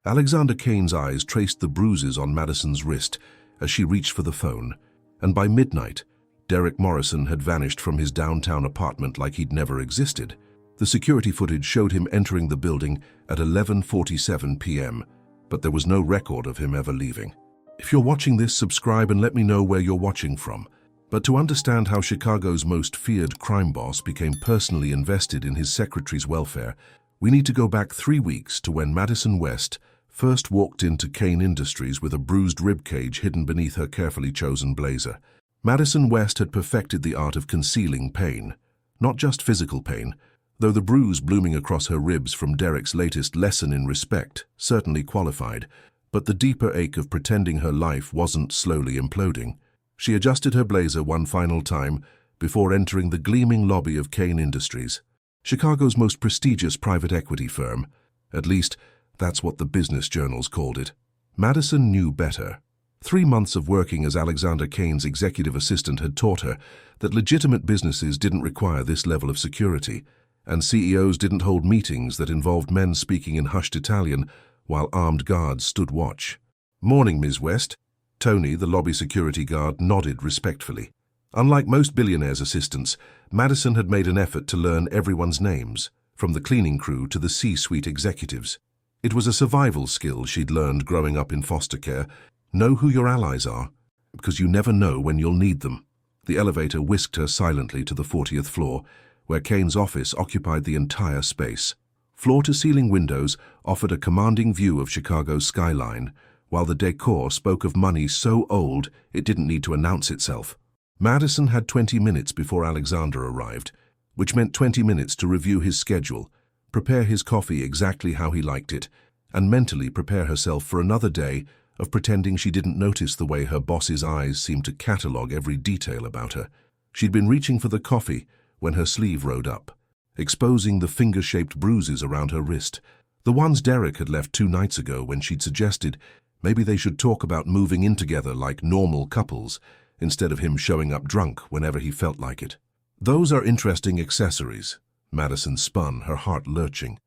Alexander Kane's eyes traced the bruises on Madison's wrist as she reached for the phone, and by midnight, Derek Morrison had vanished from his downtown apartment like he'd never existed. The security footage showed him entering the building at 11:47 p.m., but there was no record of him ever leaving. If you're watching this, subscribe and let me know where you're watching from. But to understand how Chicago's most feared crime boss became personally invested in his secretary's welfare, we need to go back 3 weeks to when Madison West first walked into Kane Industries with a bruised ribcage hidden beneath her carefully chosen blazer. Madison West had perfected the art of concealing pain, not just physical pain, though the bruise blooming across her ribs from Derek's latest lesson in respect certainly qualified, but the deeper ache of pretending her life wasn't slowly imploding. She adjusted her blazer one final time before entering the gleaming lobby of Kane Industries, Chicago's most prestigious private equity firm. At least, that's what the business journals called it. Madison knew better. 3 months of working as Alexander Kane's executive assistant had taught her that legitimate businesses didn't require this level of security, and CEOs didn't hold meetings that involved men speaking in hushed Italian while armed guards stood watch. "Morning, Ms. West." Tony, the lobby security guard, nodded respectfully. Unlike most billionaires' assistants, Madison had made an effort to learn everyone's names, from the cleaning crew to the C-suite executives. It was a survival skill she'd learned growing up in foster care. Know who your allies are, because you never know when you'll need them. The elevator whisked her silently to the 40th floor, where Kane's office occupied the entire space. Floor-to-ceiling windows offered a commanding view of Chicago's skyline, while the decor spoke of money so old it didn't need to announce itself. Madison had 20 minutes before Alexander arrived, which meant 20 minutes to review his schedule, prepare his coffee exactly how he liked it, and mentally prepare herself for another day of pretending she didn't notice the way her boss's eyes seemed to catalog every detail about her. She'd been reaching for the coffee when her sleeve rode up, exposing the finger-shaped bruises around her wrist, the ones Derek had left 2 nights ago when she'd suggested maybe they should talk about moving in together like normal couples, instead of him showing up drunk whenever he felt like it. "Those are interesting accessories," Madison spun, her heart lurching.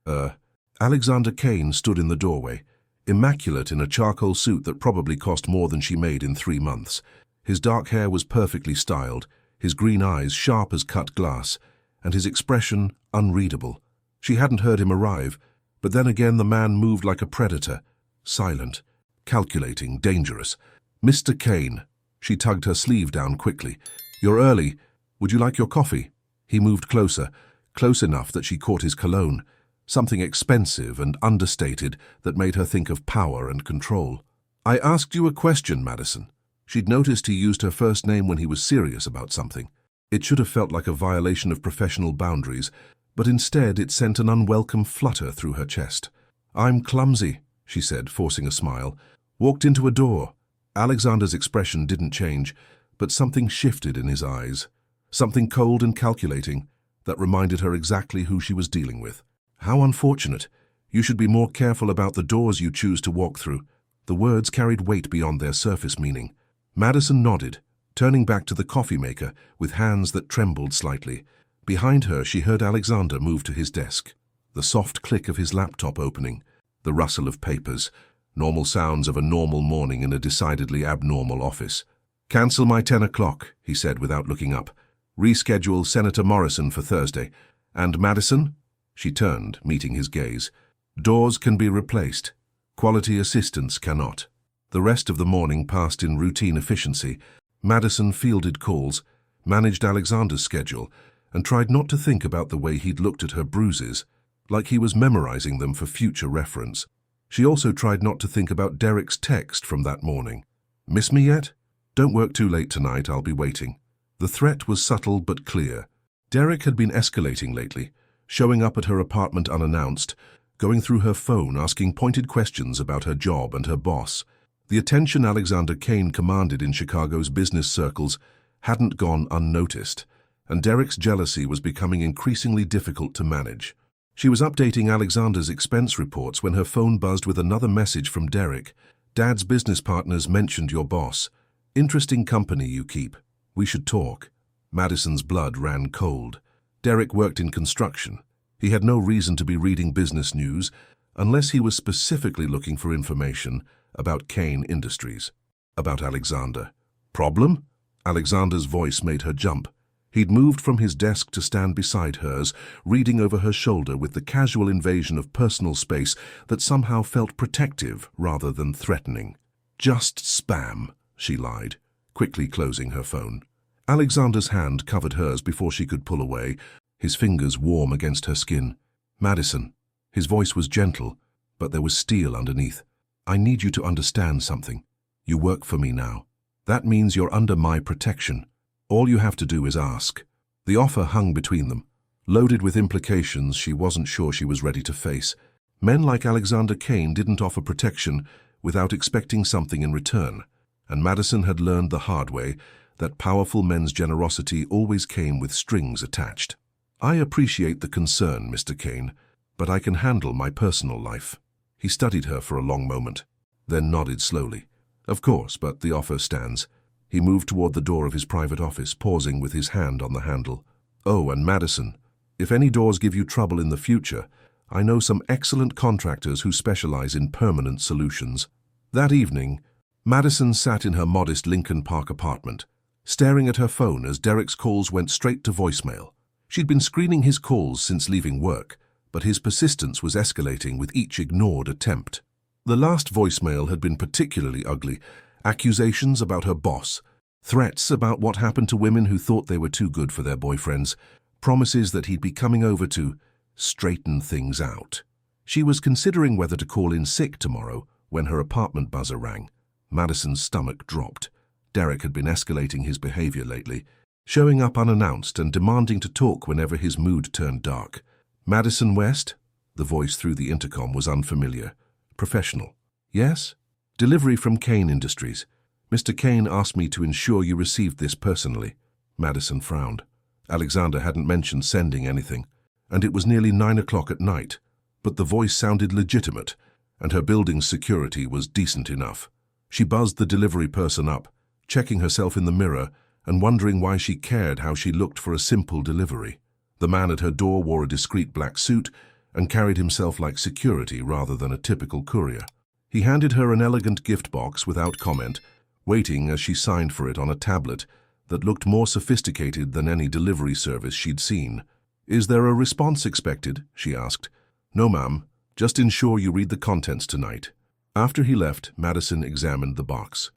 Alexander Kane stood in the doorway, immaculate in a charcoal suit that probably cost more than she made in 3 months. His dark hair was perfectly styled, his green eyes sharp as cut glass, and his expression unreadable. She hadn't heard him arrive, but then again the man moved like a predator, silent, calculating, dangerous. "Mr. Kane." She tugged her sleeve down quickly. "You're early. Would you like your coffee?" He moved closer, close enough that she caught his cologne, something expensive and understated that made her think of power and control. "I asked you a question, Madison." She'd noticed he used her first name when he was serious about something. It should have felt like a violation of professional boundaries, but instead it sent an unwelcome flutter through her chest. "I'm clumsy," she said, forcing a smile. Walked into a door. Alexander's expression didn't change, but something shifted in his eyes. Something cold and calculating that reminded her exactly who she was dealing with. "How unfortunate. You should be more careful about the doors you choose to walk through." The words carried weight beyond their surface meaning. Madison nodded, turning back to the coffee maker with hands that trembled slightly. Behind her, she heard Alexander move to his desk. The soft click of his laptop opening, the rustle of papers, normal sounds of a normal morning in a decidedly abnormal office. "Cancel my 10 o'clock, he said without looking up. "Reschedule Senator Morrison for Thursday. And Madison?" She turned, meeting his gaze. "Doors can be replaced. Quality assistance cannot." The rest of the morning passed in routine efficiency. Madison fielded calls, managed Alexander's schedule, and tried not to think about the way he'd looked at her bruises, like he was memorizing them for future reference. She also tried not to think about Derek's text from that morning. "Miss me yet? Don't work too late tonight, I'll be waiting." The threat was subtle but clear. Derek had been escalating lately, showing up at her apartment unannounced, going through her phone asking pointed questions about her job and her boss. The attention Alexander Kane commanded in Chicago's business circles hadn't gone unnoticed, and Derek's jealousy was becoming increasingly difficult to manage. She was updating Alexander's expense reports when her phone buzzed with another message from Derek. "Dad's business partners mentioned your boss. Interesting company you keep. We should talk." Madison's blood ran cold. Derek worked in construction. He had no reason to be reading business news, unless he was specifically looking for information about Kane Industries, about Alexander. Problem? Alexander's voice made her jump. He'd moved from his desk to stand beside hers, reading over her shoulder with the casual invasion of personal space that somehow felt protective rather than threatening. Just spam, she lied, quickly closing her phone. Alexander's hand covered hers before she could pull away, his fingers warm against her skin. Madison. His voice was gentle, but there was steel underneath. I need you to understand something. You work for me now. That means you're under my protection. All you have to do is ask. The offer hung between them, loaded with implications she wasn't sure she was ready to face. Men like Alexander Kane didn't offer protection without expecting something in return, and Madison had learned the hard way that powerful men's generosity always came with strings attached. I appreciate the concern, Mr. Kane, but I can handle my personal life. He studied her for a long moment, then nodded slowly. Of course, but the offer stands. He moved toward the door of his private office, pausing with his hand on the handle. Oh, and Madison, if any doors give you trouble in the future, I know some excellent contractors who specialize in permanent solutions. That evening, Madison sat in her modest Lincoln Park apartment, staring at her phone as Derek's calls went straight to voicemail. She'd been screening his calls since leaving work, but his persistence was escalating with each ignored attempt. The last voicemail had been particularly ugly. Accusations about her boss, threats about what happened to women who thought they were too good for their boyfriends, promises that he'd be coming over to straighten things out. She was considering whether to call in sick tomorrow when her apartment buzzer rang. Madison's stomach dropped. Derek had been escalating his behavior lately, showing up unannounced and demanding to talk whenever his mood turned dark. Madison West? The voice through the intercom was unfamiliar. Professional. Yes? Delivery from Kane Industries. Mr. Kane asked me to ensure you received this personally. Madison frowned. Alexander hadn't mentioned sending anything, and it was nearly 9 o'clock at night, but the voice sounded legitimate, and her building's security was decent enough. She buzzed the delivery person up, checking herself in the mirror and wondering why she cared how she looked for a simple delivery. The man at her door wore a discreet black suit and carried himself like security rather than a typical courier. He handed her an elegant gift box without comment, waiting as she signed for it on a tablet that looked more sophisticated than any delivery service she'd seen. Is there a response expected? She asked. No, ma'am. Just ensure you read the contents tonight. After he left, Madison examined the box.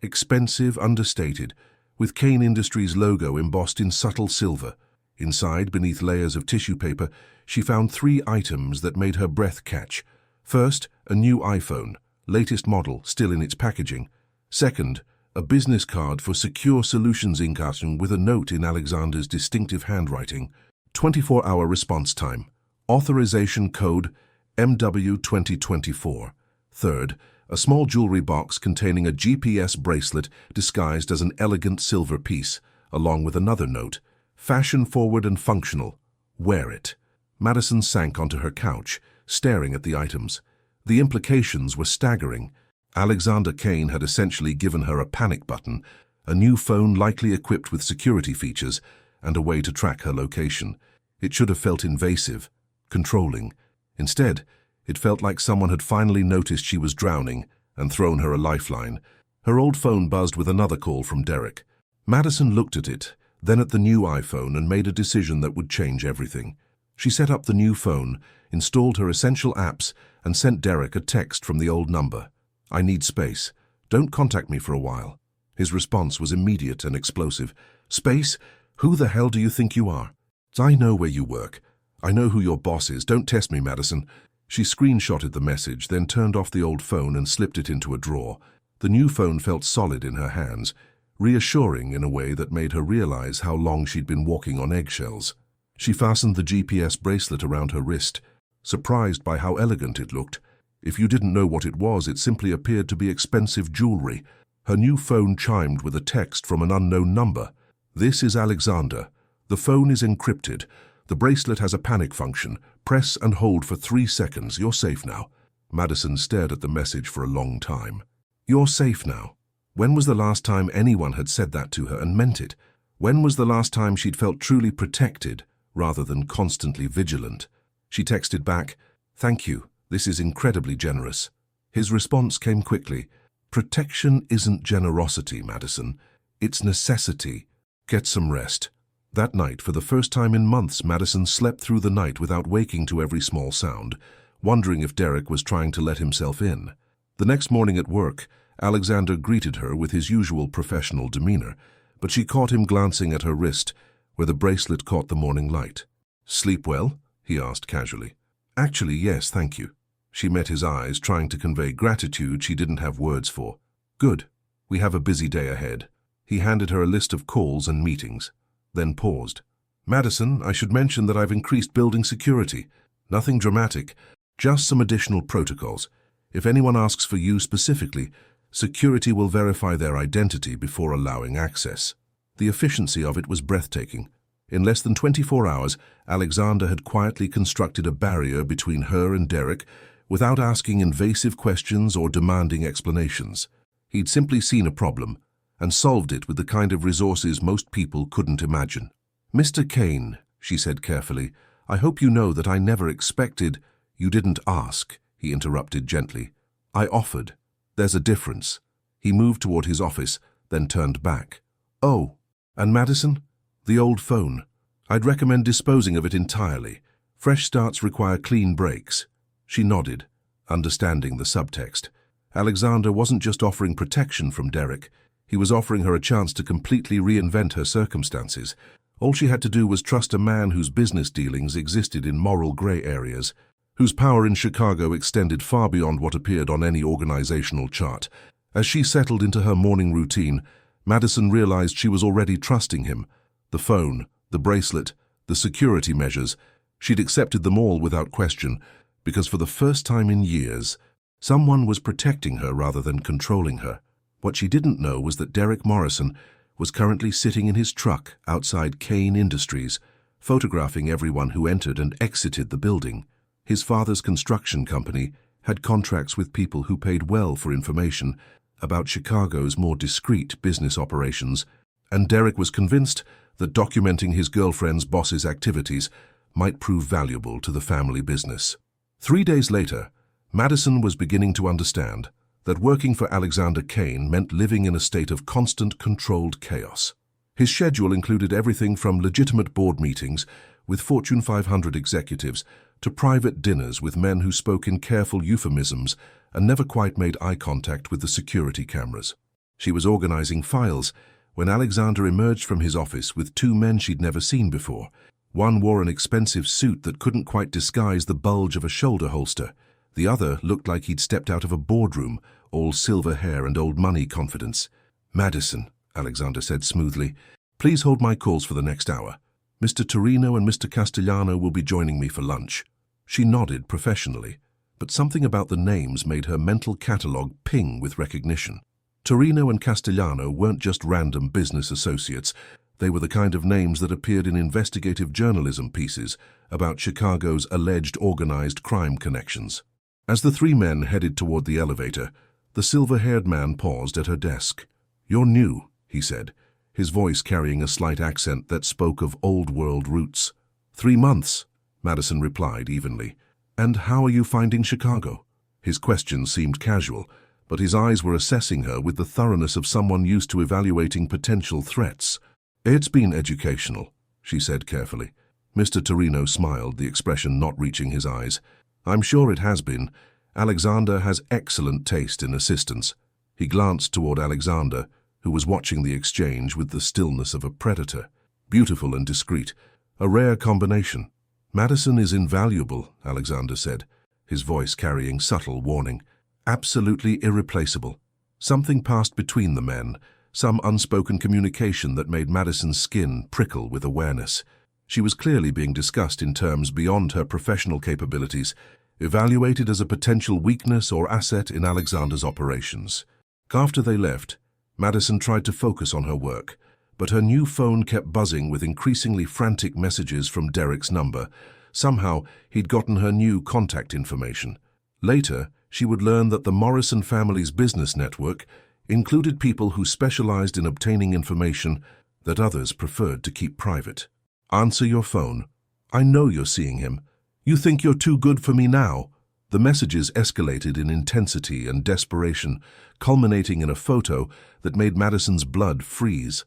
Expensive, understated, with Kane Industries' logo embossed in subtle silver. Inside, beneath layers of tissue paper, she found 3 items that made her breath catch. First, a new iPhone, latest model, still in its packaging. Second, a business card for Secure Solutions Inc. with a note in Alexander's distinctive handwriting. 24-hour response time. Authorization code MW2024. Third, a small jewelry box containing a GPS bracelet disguised as an elegant silver piece, along with another note. Fashion-forward and functional. Wear it. Madison sank onto her couch, staring at the items. The implications were staggering. Alexander Kane had essentially given her a panic button, a new phone likely equipped with security features, and a way to track her location. It should have felt invasive, controlling. Instead, it felt like someone had finally noticed she was drowning and thrown her a lifeline. Her old phone buzzed with another call from Derek. Madison looked at it, then at the new iPhone, and made a decision that would change everything. She set up the new phone, installed her essential apps, and sent Derek a text from the old number. I need space. Don't contact me for a while. His response was immediate and explosive. Space? Who the hell do you think you are? I know where you work. I know who your boss is. Don't test me, Madison. She screenshotted the message, then turned off the old phone and slipped it into a drawer. The new phone felt solid in her hands, reassuring in a way that made her realize how long she'd been walking on eggshells. She fastened the GPS bracelet around her wrist, surprised by how elegant it looked. If you didn't know what it was, it simply appeared to be expensive jewelry. Her new phone chimed with a text from an unknown number. This is Alexander. The phone is encrypted. The bracelet has a panic function. Press and hold for 3 seconds. You're safe now. Madison stared at the message for a long time. You're safe now. When was the last time anyone had said that to her and meant it? When was the last time she'd felt truly protected rather than constantly vigilant? She texted back, "Thank you. This is incredibly generous. His response came quickly. Protection isn't generosity, Madison. It's necessity. Get some rest. That night, for the first time in months, Madison slept through the night without waking to every small sound, wondering if Derek was trying to let himself in. The next morning at work, Alexander greeted her with his usual professional demeanor, but she caught him glancing at her wrist, where the bracelet caught the morning light. "Sleep well?" he asked casually. "Actually, yes, thank you." She met his eyes, trying to convey gratitude she didn't have words for. "Good. We have a busy day ahead." He handed her a list of calls and meetings, then paused. "Madison, I should mention that I've increased building security. Nothing dramatic, just some additional protocols. If anyone asks for you specifically, security will verify their identity before allowing access." The efficiency of it was breathtaking. In less than 24 hours, Alexander had quietly constructed a barrier between her and Derek without asking invasive questions or demanding explanations. He'd simply seen a problem and solved it with the kind of resources most people couldn't imagine. "Mr. Kane," she said carefully, "I hope you know that I never expected—" "You didn't ask," he interrupted gently. "I offered. There's a difference." He moved toward his office, then turned back. "Oh, and Madison? The old phone. I'd recommend disposing of it entirely. Fresh starts require clean breaks." She nodded, understanding the subtext. Alexander wasn't just offering protection from Derek. He was offering her a chance to completely reinvent her circumstances. All she had to do was trust a man whose business dealings existed in moral gray areas, whose power in Chicago extended far beyond what appeared on any organizational chart. As she settled into her morning routine, Madison realized she was already trusting him. The phone, the bracelet, the security measures, she'd accepted them all without question, because for the first time in years, someone was protecting her rather than controlling her. What she didn't know was that Derek Morrison was currently sitting in his truck outside Kane Industries, photographing everyone who entered and exited the building. His father's construction company had contracts with people who paid well for information about Chicago's more discreet business operations, and Derek was convinced that documenting his girlfriend's boss's activities might prove valuable to the family business. 3 days later, Madison was beginning to understand that working for Alexander Kane meant living in a state of constant, controlled chaos. His schedule included everything from legitimate board meetings with Fortune 500 executives to private dinners with men who spoke in careful euphemisms and never quite made eye contact with the security cameras. She was organizing files when Alexander emerged from his office with 2 men she'd never seen before. One wore an expensive suit that couldn't quite disguise the bulge of a shoulder holster. The other looked like he'd stepped out of a boardroom, all silver hair and old money confidence. "Madison," Alexander said smoothly, "please hold my calls for the next hour. Mr. Torino and Mr. Castellano will be joining me for lunch." She nodded professionally, but something about the names made her mental catalogue ping with recognition. Torino and Castellano weren't just random business associates. They were the kind of names that appeared in investigative journalism pieces about Chicago's alleged organized crime connections. As the 3 men headed toward the elevator, the silver-haired man paused at her desk. "You're new," he said, his voice carrying a slight accent that spoke of old-world roots. 3 months, Madison replied evenly. "And how are you finding Chicago?" His question seemed casual, but his eyes were assessing her with the thoroughness of someone used to evaluating potential threats. "It's been educational," she said carefully. Mr. Torino smiled, the expression not reaching his eyes. "I'm sure it has been. Alexander has excellent taste in assistants." He glanced toward Alexander, who was watching the exchange with the stillness of a predator. "Beautiful and discreet, a rare combination." "Madison is invaluable," Alexander said, his voice carrying subtle warning. "Absolutely irreplaceable." Something passed between the men, some unspoken communication that made Madison's skin prickle with awareness. She was clearly being discussed in terms beyond her professional capabilities, evaluated as a potential weakness or asset in Alexander's operations. After they left, Madison tried to focus on her work, but her new phone kept buzzing with increasingly frantic messages from Derek's number. Somehow, he'd gotten her new contact information. Later, she would learn that the Morrison family's business network included people who specialized in obtaining information that others preferred to keep private. "Answer your phone. I know you're seeing him. You think you're too good for me now?" The messages escalated in intensity and desperation, culminating in a photo that made Madison's blood freeze.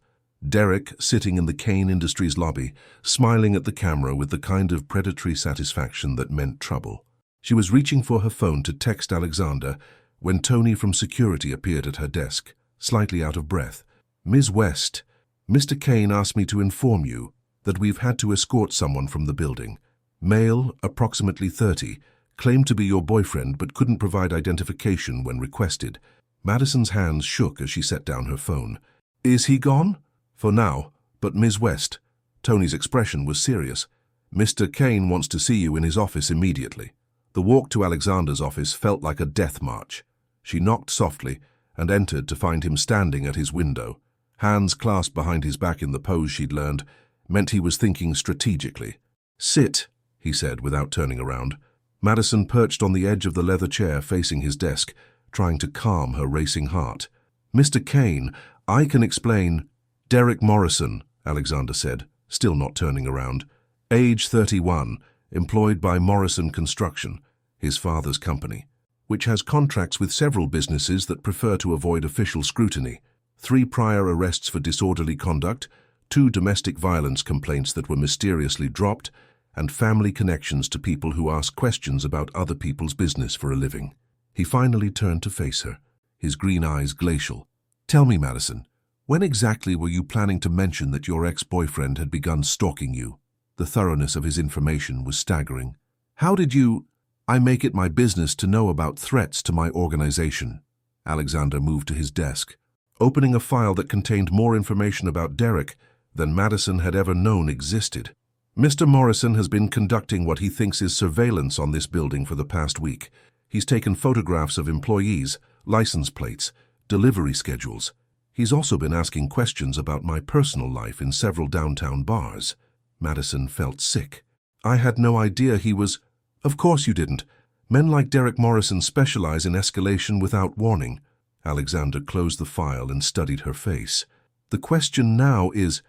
Derek, sitting in the Kane Industries lobby, smiling at the camera with the kind of predatory satisfaction that meant trouble. She was reaching for her phone to text Alexander when Tony from security appeared at her desk, slightly out of breath. "Ms. West, Mr. Kane asked me to inform you that we've had to escort someone from the building. Male, approximately 30, claimed to be your boyfriend but couldn't provide identification when requested." Madison's hands shook as she set down her phone. "Is he gone?" "For now, but Ms. West." Tony's expression was serious. "Mr. Kane wants to see you in his office immediately." The walk to Alexander's office felt like a death march. She knocked softly and entered to find him standing at his window. Hands clasped behind his back in the pose she'd learned meant he was thinking strategically. "Sit," he said without turning around. Madison perched on the edge of the leather chair facing his desk, trying to calm her racing heart. "Mr. Kane, I can explain." "Derek Morrison," Alexander said, still not turning around. Age 31, employed by Morrison Construction, his father's company, which has contracts with several businesses that prefer to avoid official scrutiny. 3 prior arrests for disorderly conduct, 2 domestic violence complaints that were mysteriously dropped, and family connections to people who ask questions about other people's business for a living. He finally turned to face her, his green eyes glacial. "Tell me, Madison, when exactly were you planning to mention that your ex-boyfriend had begun stalking you?" The thoroughness of his information was staggering. "How did you—" "I make it my business to know about threats to my organization." Alexander moved to his desk, opening a file that contained more information about Derek than Madison had ever known existed. "Mr. Morrison has been conducting what he thinks is surveillance on this building for the past week. He's taken photographs of employees, license plates, delivery schedules. He's also been asking questions about my personal life in several downtown bars." Madison felt sick. "I had no idea he was—" "Of course you didn't. Men like Derek Morrison specialize in escalation without warning." Alexander closed the file and studied her face. "The question now is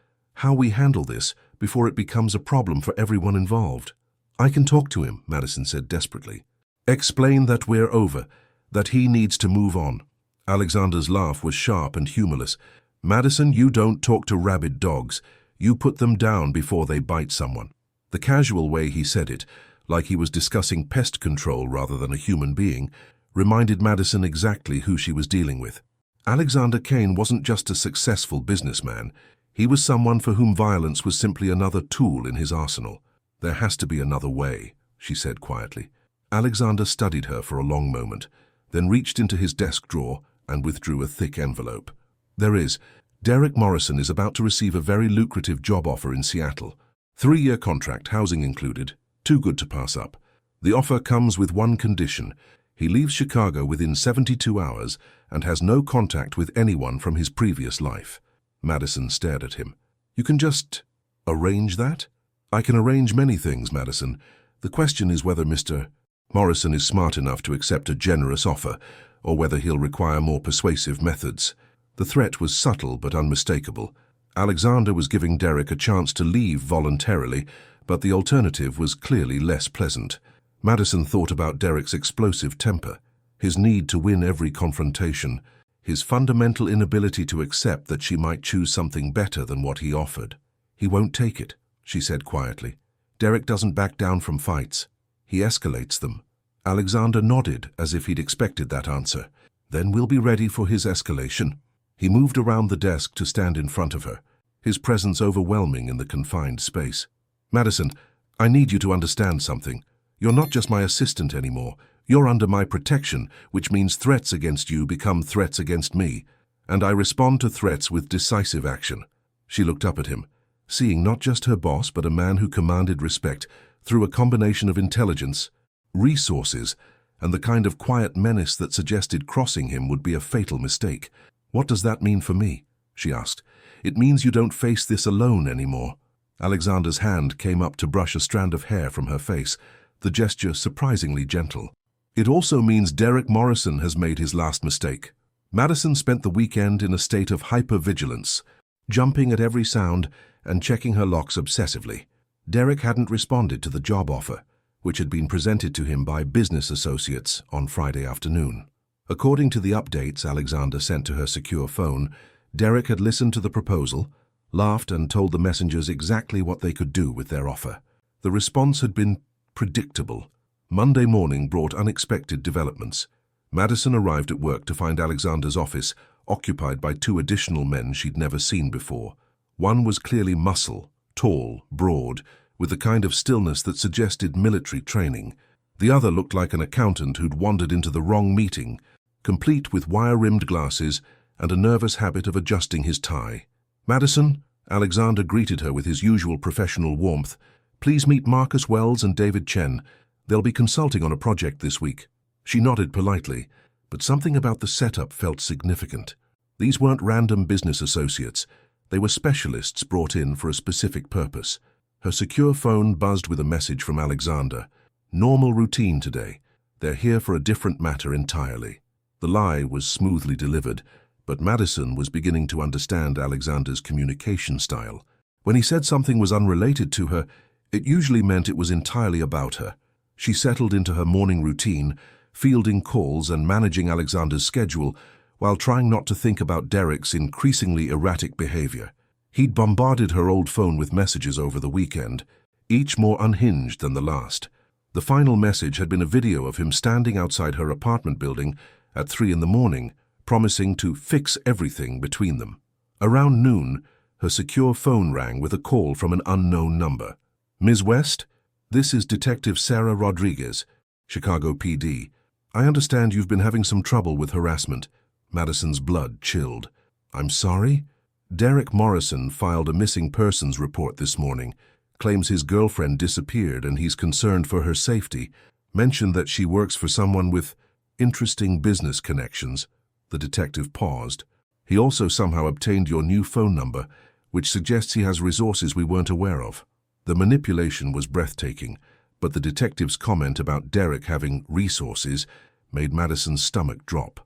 how we handle this before it becomes a problem for everyone involved." "I can talk to him," Madison said desperately. "Explain that we're over, that he needs to move on." Alexander's laugh was sharp and humorless. "Madison, you don't talk to rabid dogs. You put them down before they bite someone." The casual way he said it, like he was discussing pest control rather than a human being, reminded Madison exactly who she was dealing with. Alexander Kane wasn't just a successful businessman. He was someone for whom violence was simply another tool in his arsenal. "There has to be another way," she said quietly. Alexander studied her for a long moment, then reached into his desk drawer and withdrew a thick envelope. "There is. Derek Morrison is about to receive a very lucrative job offer in Seattle. 3-year contract, housing included. Too good to pass up. The offer comes with one condition. He leaves Chicago within 72 hours and has no contact with anyone from his previous life." Madison stared at him. "You can just arrange that?" "I can arrange many things, Madison. The question is whether Mr. Morrison is smart enough to accept a generous offer, or whether he'll require more persuasive methods." The threat was subtle but unmistakable. Alexander was giving Derek a chance to leave voluntarily, but the alternative was clearly less pleasant. Madison thought about Derek's explosive temper, his need to win every confrontation, his fundamental inability to accept that she might choose something better than what he offered. "He won't take it," she said quietly. "Derek doesn't back down from fights. He escalates them." Alexander nodded as if he'd expected that answer. "Then we'll be ready for his escalation." He moved around the desk to stand in front of her, his presence overwhelming in the confined space. "Madison, I need you to understand something. You're not just my assistant anymore. You're under my protection, which means threats against you become threats against me, and I respond to threats with decisive action." She looked up at him, seeing not just her boss but a man who commanded respect through a combination of intelligence, resources, and the kind of quiet menace that suggested crossing him would be a fatal mistake. "What does that mean for me?" she asked. "It means you don't face this alone anymore." Alexander's hand came up to brush a strand of hair from her face, the gesture surprisingly gentle. "It also means Derek Morrison has made his last mistake." Madison spent the weekend in a state of hypervigilance, jumping at every sound and checking her locks obsessively. Derek hadn't responded to the job offer, which had been presented to him by business associates on Friday afternoon. According to the updates Alexander sent to her secure phone, Derek had listened to the proposal, laughed and told the messengers exactly what they could do with their offer. The response had been predictable. Monday morning brought unexpected developments. Madison arrived at work to find Alexander's office occupied by two additional men she'd never seen before. One was clearly muscle, tall, broad, with the kind of stillness that suggested military training. The other looked like an accountant who'd wandered into the wrong meeting, complete with wire-rimmed glasses and a nervous habit of adjusting his tie. "Madison," Alexander greeted her with his usual professional warmth. "Please meet Marcus Wells and David Chen. They'll be consulting on a project this week." She nodded politely, but something about the setup felt significant. These weren't random business associates. They were specialists brought in for a specific purpose. Her secure phone buzzed with a message from Alexander. "Normal routine today. They're here for a different matter entirely." The lie was smoothly delivered, but Madison was beginning to understand Alexander's communication style. When he said something was unrelated to her, it usually meant it was entirely about her. She settled into her morning routine, fielding calls and managing Alexander's schedule, while trying not to think about Derek's increasingly erratic behavior. He'd bombarded her old phone with messages over the weekend, each more unhinged than the last. The final message had been a video of him standing outside her apartment building at 3 in the morning, promising to fix everything between them. Around noon, her secure phone rang with a call from an unknown number. "Ms. West, this is Detective Sarah Rodriguez, Chicago PD. I understand you've been having some trouble with harassment." Madison's blood chilled. "I'm sorry?" "Derek Morrison filed a missing persons report this morning, claims his girlfriend disappeared and he's concerned for her safety, mentioned that she works for someone with interesting business connections." The detective paused. "He also somehow obtained your new phone number, which suggests he has resources we weren't aware of." The manipulation was breathtaking, but the detective's comment about Derek having resources made Madison's stomach drop.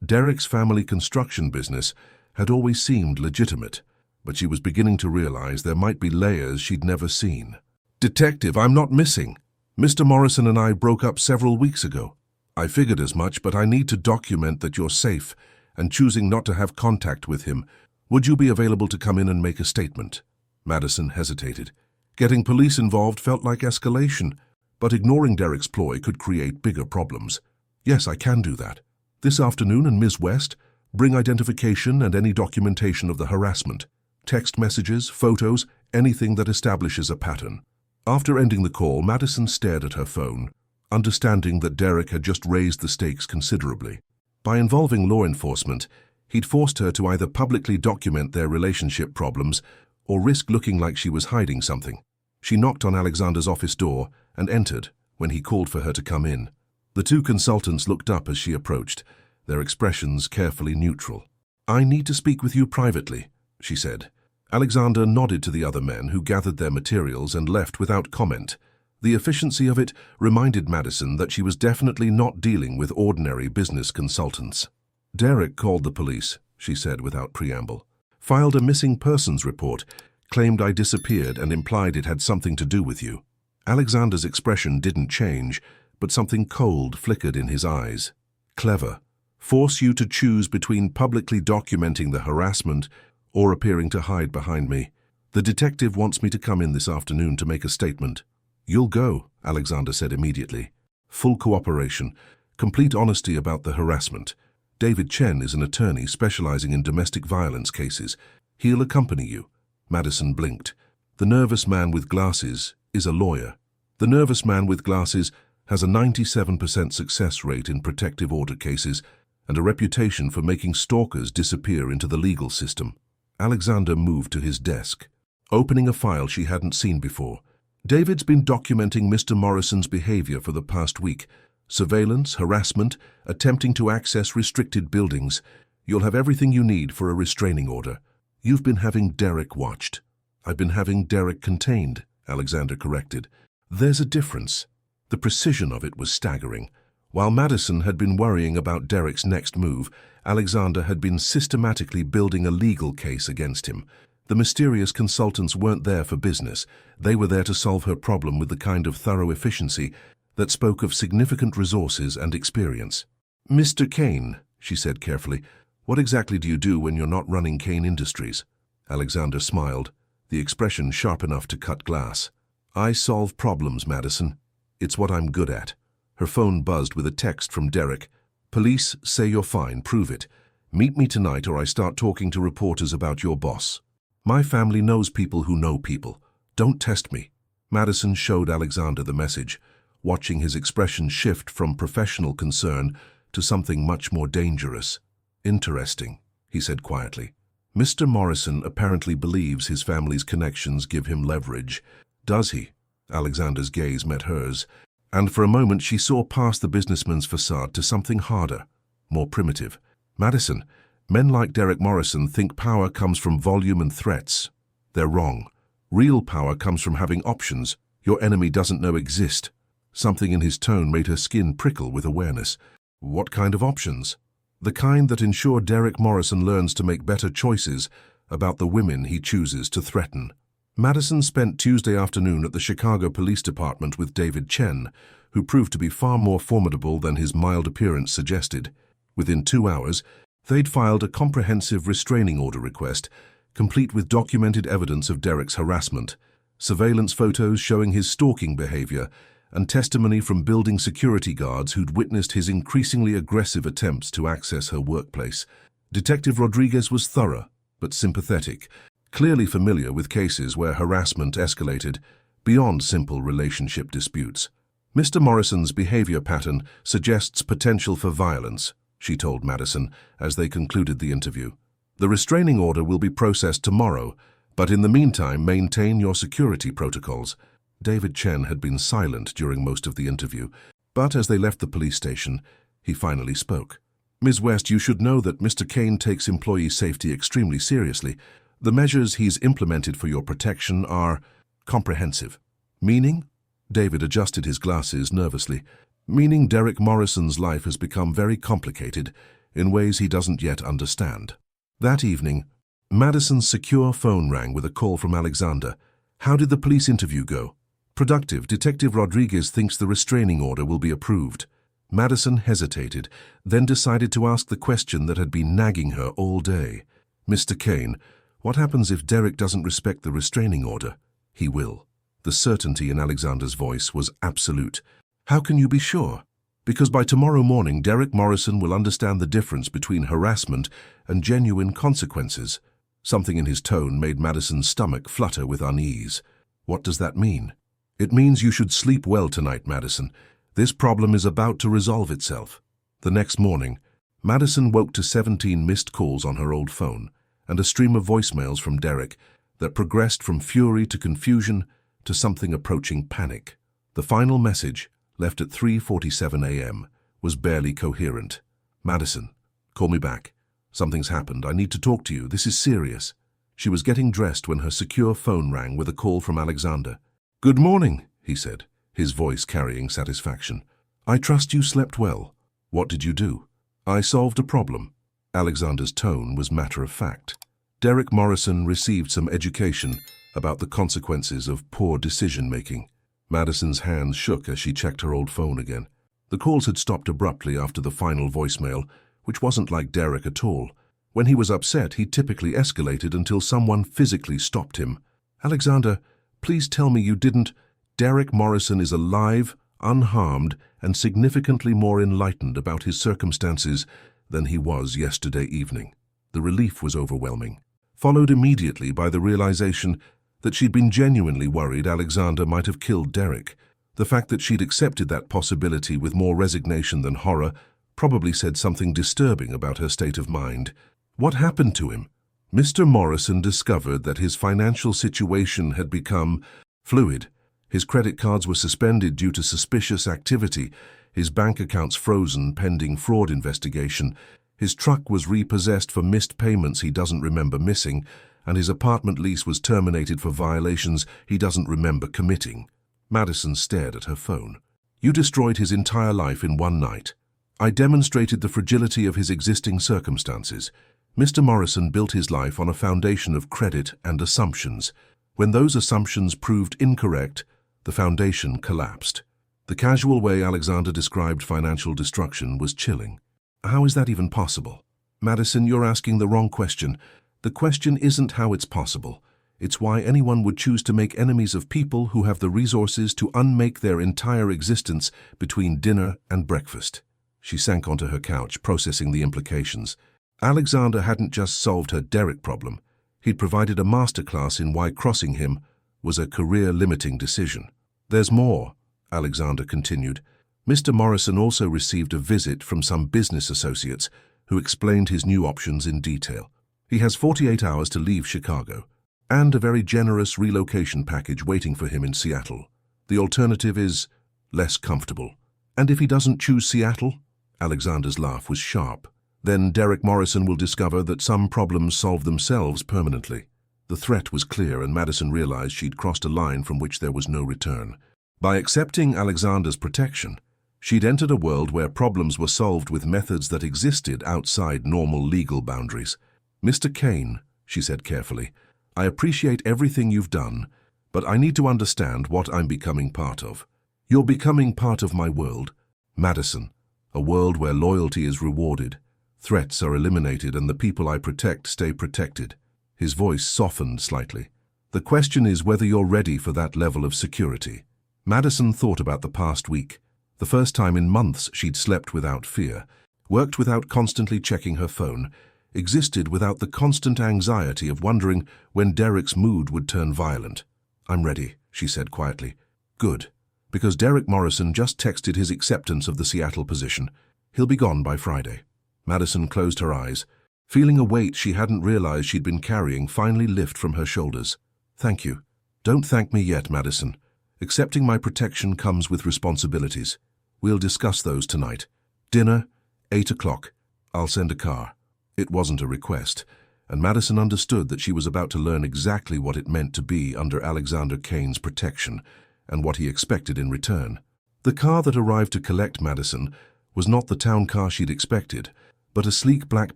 Derek's family construction business had always seemed legitimate, but she was beginning to realize there might be layers she'd never seen. "Detective, I'm not missing. Mr. Morrison and I broke up several weeks ago. I figured as much, but I need to document that you're safe and choosing not to have contact with him. Would you be available to come in and make a statement?" Madison hesitated. Getting police involved felt like escalation, but ignoring Derek's ploy could create bigger problems. "Yes, I can do that. This afternoon, and Ms. West, bring identification and any documentation of the harassment. Text messages, photos, anything that establishes a pattern." After ending the call, Madison stared at her phone, understanding that Derek had just raised the stakes considerably. By involving law enforcement, he'd forced her to either publicly document their relationship problems or risk looking like she was hiding something. She knocked on Alexander's office door and entered when he called for her to come in. The two consultants looked up as she approached, their expressions carefully neutral. "I need to speak with you privately," she said. Alexander nodded to the other men, who gathered their materials and left without comment. The efficiency of it reminded Madison that she was definitely not dealing with ordinary business consultants. "Derek called the police," she said without preamble. "Filed a missing persons report, claimed I disappeared and implied it had something to do with you." Alexander's expression didn't change, but something cold flickered in his eyes. "Clever. Force you to choose between publicly documenting the harassment or appearing to hide behind me. The detective wants me to come in this afternoon to make a statement." "You'll go," Alexander said immediately. "Full cooperation, complete honesty about the harassment. David Chen is an attorney specializing in domestic violence cases. He'll accompany you." Madison blinked. The nervous man with glasses is a lawyer. The nervous man with glasses has a 97% success rate in protective order cases and a reputation for making stalkers disappear into the legal system. Alexander moved to his desk, opening a file she hadn't seen before. "David's been documenting Mr. Morrison's behavior for the past week. Surveillance, harassment, attempting to access restricted buildings. You'll have everything you need for a restraining order. You've been having Derek watched." "I've been having Derek contained," Alexander corrected. "There's a difference." The precision of it was staggering. While Madison had been worrying about Derek's next move, Alexander had been systematically building a legal case against him. The mysterious consultants weren't there for business. They were there to solve her problem with the kind of thorough efficiency that spoke of significant resources and experience. "Mr. Kane," she said carefully, "what exactly do you do when you're not running Kane Industries?" Alexander smiled, the expression sharp enough to cut glass. "I solve problems, Madison. It's what I'm good at." Her phone buzzed with a text from Derek. "Police say you're fine, prove it. Meet me tonight or I start talking to reporters about your boss. My family knows people who know people. Don't test me." Madison showed Alexander the message, watching his expression shift from professional concern to something much more dangerous. "Interesting," he said quietly. "Mr. Morrison apparently believes his family's connections give him leverage. Does he?" Alexander's gaze met hers, and for a moment she saw past the businessman's facade to something harder, more primitive. "Madison, men like Derek Morrison think power comes from volume and threats. They're wrong. Real power comes from having options your enemy doesn't know exist." Something in his tone made her skin prickle with awareness. "What kind of options?" "The kind that ensure Derek Morrison learns to make better choices about the women he chooses to threaten." Madison spent Tuesday afternoon at the Chicago Police Department with David Chen, who proved to be far more formidable than his mild appearance suggested. Within 2 hours, they'd filed a comprehensive restraining order request, complete with documented evidence of Derek's harassment, surveillance photos showing his stalking behavior, and testimony from building security guards who'd witnessed his increasingly aggressive attempts to access her workplace. Detective Rodriguez was thorough, but sympathetic, clearly familiar with cases where harassment escalated beyond simple relationship disputes. "Mr. Morrison's behavior pattern suggests potential for violence," she told Madison as they concluded the interview. "The restraining order will be processed tomorrow, but in the meantime maintain your security protocols." David Chen had been silent during most of the interview, but as they left the police station, he finally spoke. "Ms. West, you should know that Mr. Kane takes employee safety extremely seriously. The measures he's implemented for your protection are comprehensive." "Meaning?" David adjusted his glasses nervously. "Meaning Derek Morrison's life has become very complicated in ways he doesn't yet understand." That evening, Madison's secure phone rang with a call from Alexander. "How did the police interview go?" "Productive. Detective Rodriguez thinks the restraining order will be approved." Madison hesitated, then decided to ask the question that had been nagging her all day. "Mr. Kane, what happens if Derek doesn't respect the restraining order?" "He will." The certainty in Alexander's voice was absolute. "How can you be sure?" "Because by tomorrow morning, Derek Morrison will understand the difference between harassment and genuine consequences." Something in his tone made Madison's stomach flutter with unease. "What does that mean?" "It means you should sleep well tonight, Madison. This problem is about to resolve itself." The next morning, Madison woke to 17 missed calls on her old phone and a stream of voicemails from Derek that progressed from fury to confusion to something approaching panic. The final message, left at 3:47 a.m., was barely coherent. "Madison, call me back. Something's happened. I need to talk to you. This is serious." She was getting dressed when her secure phone rang with a call from Alexander. "Good morning," he said, his voice carrying satisfaction. "I trust you slept well. What did you do?" "I solved a problem." Alexander's tone was matter-of-fact. Derek Morrison received some education about the consequences of poor decision-making. Madison's hands shook as she checked her old phone again. The calls had stopped abruptly after the final voicemail, which wasn't like Derek at all. When he was upset, he typically escalated until someone physically stopped him. "Alexander, please tell me you didn't." "Derek Morrison is alive, unharmed, and significantly more enlightened about his circumstances than he was yesterday evening." The relief was overwhelming, followed immediately by the realization that she'd been genuinely worried Alexander might have killed Derek. The fact that she'd accepted that possibility with more resignation than horror probably said something disturbing about her state of mind. What happened to him? Mr. Morrison discovered that his financial situation had become fluid. His credit cards were suspended due to suspicious activity, his bank accounts frozen pending fraud investigation, his truck was repossessed for missed payments he doesn't remember missing, and his apartment lease was terminated for violations he doesn't remember committing. Madison stared at her phone. "You destroyed his entire life in one night. I demonstrated the fragility of his existing circumstances. Mr. Morrison built his life on a foundation of credit and assumptions. When those assumptions proved incorrect, the foundation collapsed. The casual way Alexander described financial destruction was chilling. How is that even possible? Madison, you're asking the wrong question. The question isn't how it's possible. It's why anyone would choose to make enemies of people who have the resources to unmake their entire existence between dinner and breakfast. She sank onto her couch, processing the implications. Alexander hadn't just solved her Derek problem. He'd provided a masterclass in why crossing him was a career-limiting decision. There's more, Alexander continued. Mr. Morrison also received a visit from some business associates who explained his new options in detail. He has 48 hours to leave Chicago, and a very generous relocation package waiting for him in Seattle. The alternative is less comfortable. And if he doesn't choose Seattle? Alexander's laugh was sharp. Then Derek Morrison will discover that some problems solve themselves permanently. The threat was clear, and Madison realized she'd crossed a line from which there was no return. By accepting Alexander's protection, she'd entered a world where problems were solved with methods that existed outside normal legal boundaries. Mr. Kane, she said carefully, I appreciate everything you've done, but I need to understand what I'm becoming part of. You're becoming part of my world, Madison, a world where loyalty is rewarded, threats are eliminated, and the people I protect stay protected. His voice softened slightly. The question is whether you're ready for that level of security. Madison thought about the past week. The first time in months she'd slept without fear, worked without constantly checking her phone, existed without the constant anxiety of wondering when Derek's mood would turn violent. I'm ready, she said quietly. Good, because Derek Morrison just texted his acceptance of the Seattle position. He'll be gone by Friday. Madison closed her eyes, feeling a weight she hadn't realized she'd been carrying finally lift from her shoulders. Thank you. Don't thank me yet, Madison. Accepting my protection comes with responsibilities. We'll discuss those tonight. Dinner, 8 o'clock. I'll send a car. It wasn't a request, and Madison understood that she was about to learn exactly what it meant to be under Alexander Kane's protection and what he expected in return. The car that arrived to collect Madison was not the town car she'd expected, but a sleek black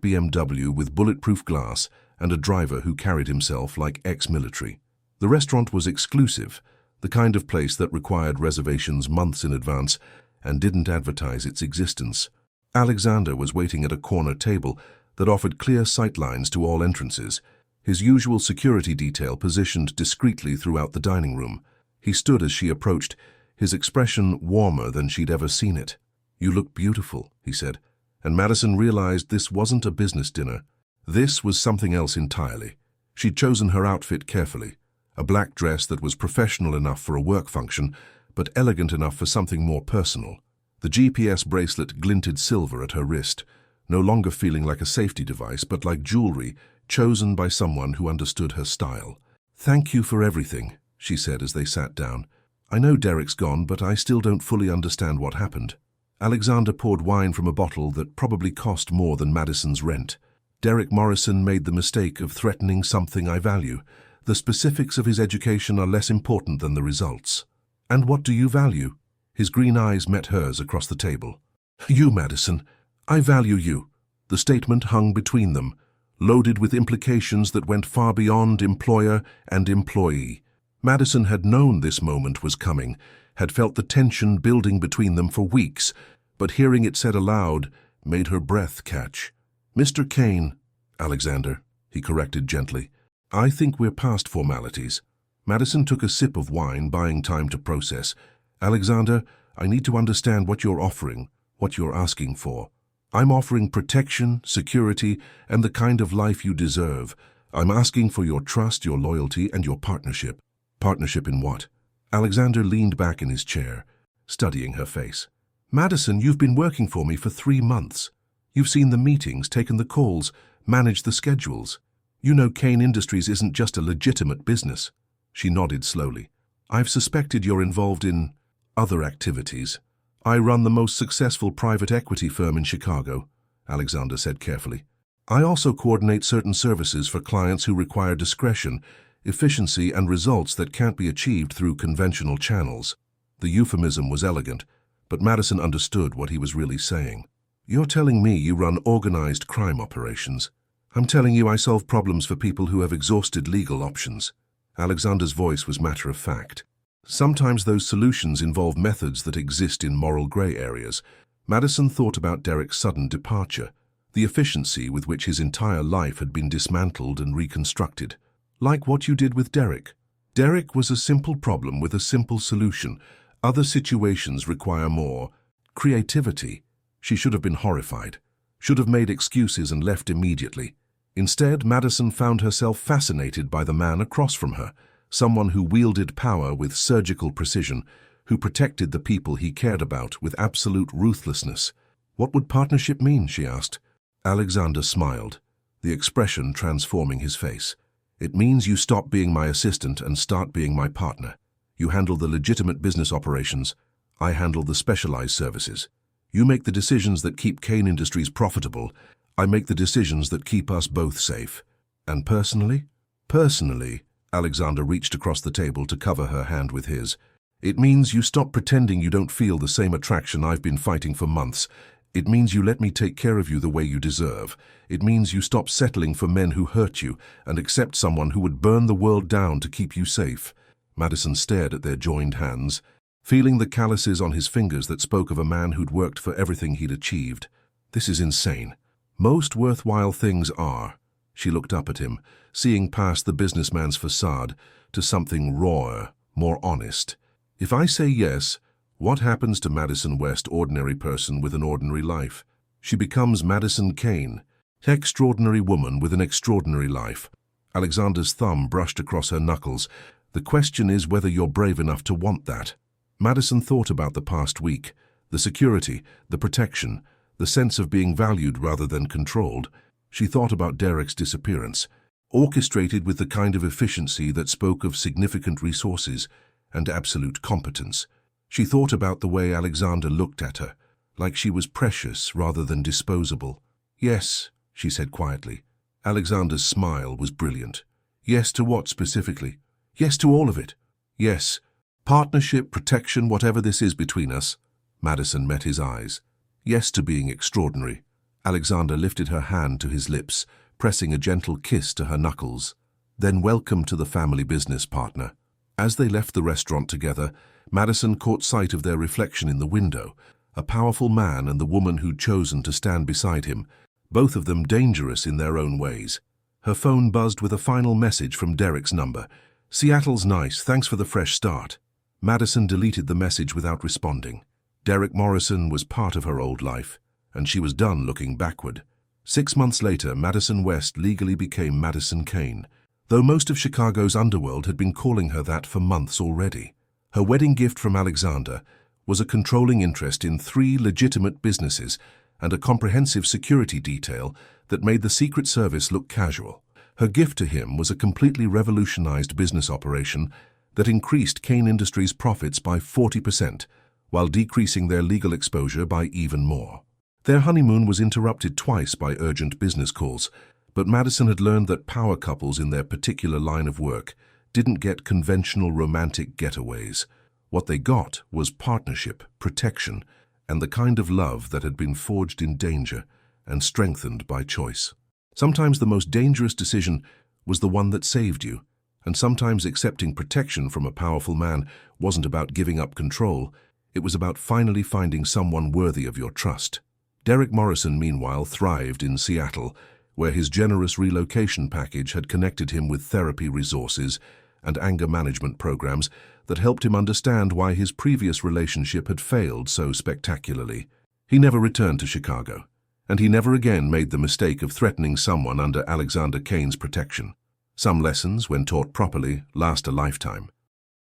BMW with bulletproof glass and a driver who carried himself like ex-military. The restaurant was exclusive, the kind of place that required reservations months in advance and didn't advertise its existence. Alexander was waiting at a corner table that offered clear sightlines to all entrances, his usual security detail positioned discreetly throughout the dining room. He stood as she approached, his expression warmer than she'd ever seen it. You look beautiful, he said, and Madison realized this wasn't a business dinner. This was something else entirely. She'd chosen her outfit carefully, a black dress that was professional enough for a work function, but elegant enough for something more personal. The GPS bracelet glinted silver at her wrist, no longer feeling like a safety device, but like jewelry chosen by someone who understood her style. Thank you for everything, she said as they sat down. I know Derek's gone, but I still don't fully understand what happened. Alexander poured wine from a bottle that probably cost more than Madison's rent. Derek Morrison made the mistake of threatening something I value. The specifics of his education are less important than the results. And what do you value? His green eyes met hers across the table. You, Madison. I value you. The statement hung between them, loaded with implications that went far beyond employer and employee. Madison had known this moment was coming, had felt the tension building between them for weeks, but hearing it said aloud made her breath catch. Mr. Kane, Alexander, he corrected gently. I think we're past formalities. Madison took a sip of wine, buying time to process. Alexander, I need to understand what you're offering, what you're asking for. I'm offering protection, security, and the kind of life you deserve. I'm asking for your trust, your loyalty, and your partnership. Partnership in what? Alexander leaned back in his chair, studying her face. Madison, you've been working for me for 3 months. You've seen the meetings, taken the calls, managed the schedules. You know Kane Industries isn't just a legitimate business. She nodded slowly. I've suspected you're involved in other activities. I run the most successful private equity firm in Chicago, Alexander said carefully. I also coordinate certain services for clients who require discretion, efficiency, and results that can't be achieved through conventional channels. The euphemism was elegant, but Madison understood what he was really saying. You're telling me you run organized crime operations. I'm telling you I solve problems for people who have exhausted legal options. Alexander's voice was matter-of-fact. Sometimes those solutions involve methods that exist in moral grey areas. Madison thought about Derek's sudden departure, the efficiency with which his entire life had been dismantled and reconstructed. Like what you did with Derek. Derek was a simple problem with a simple solution. Other situations require more creativity. She should have been horrified, should have made excuses and left immediately. Instead, Madison found herself fascinated by the man across from her, someone who wielded power with surgical precision, who protected the people he cared about with absolute ruthlessness. What would partnership mean, she asked. Alexander smiled, the expression transforming his face. It means you stop being my assistant and start being my partner. You handle the legitimate business operations. I handle the specialized services. You make the decisions that keep Kane Industries profitable. I make the decisions that keep us both safe. And personally? Personally, Alexander reached across the table to cover her hand with his. It means you stop pretending you don't feel the same attraction I've been fighting for months. It means you let me take care of you the way you deserve. It means you stop settling for men who hurt you and accept someone who would burn the world down to keep you safe. Madison stared at their joined hands, feeling the calluses on his fingers that spoke of a man who'd worked for everything he'd achieved. This is insane. Most worthwhile things are. She looked up at him, seeing past the businessman's facade to something rawer, more honest. If I say yes, what happens to Madison West, ordinary person with an ordinary life? She becomes Madison Kane, extraordinary woman with an extraordinary life. Alexander's thumb brushed across her knuckles. The question is whether you're brave enough to want that. Madison thought about the past week, the security, the protection, the sense of being valued rather than controlled. She thought about Derek's disappearance, orchestrated with the kind of efficiency that spoke of significant resources and absolute competence. She thought about the way Alexander looked at her, like she was precious rather than disposable. Yes, she said quietly. Alexander's smile was brilliant. Yes to what specifically? Yes to all of it. Yes. Partnership, protection, whatever this is between us. Madison met his eyes. Yes to being extraordinary. Alexander lifted her hand to his lips, pressing a gentle kiss to her knuckles. Then welcome to the family business, partner. As they left the restaurant together, Madison caught sight of their reflection in the window, a powerful man and the woman who'd chosen to stand beside him, both of them dangerous in their own ways. Her phone buzzed with a final message from Derek's number. Seattle's nice, thanks for the fresh start. Madison deleted the message without responding. Derek Morrison was part of her old life, and she was done looking backward. 6 months later, Madison West legally became Madison Kane, though most of Chicago's underworld had been calling her that for months already. Her wedding gift from Alexander was a controlling interest in 3 legitimate businesses and a comprehensive security detail that made the Secret Service look casual. Her gift to him was a completely revolutionized business operation that increased Kane Industries' profits by 40%, while decreasing their legal exposure by even more. Their honeymoon was interrupted twice by urgent business calls, but Madison had learned that power couples in their particular line of work didn't get conventional romantic getaways. What they got was partnership, protection, and the kind of love that had been forged in danger and strengthened by choice. Sometimes the most dangerous decision was the one that saved you, and sometimes accepting protection from a powerful man wasn't about giving up control. It was about finally finding someone worthy of your trust. Derek Morrison, meanwhile, thrived in Seattle, where his generous relocation package had connected him with therapy resources and anger management programs that helped him understand why his previous relationship had failed so spectacularly. He never returned to Chicago, and he never again made the mistake of threatening someone under Alexander Kane's protection. Some lessons, when taught properly, last a lifetime.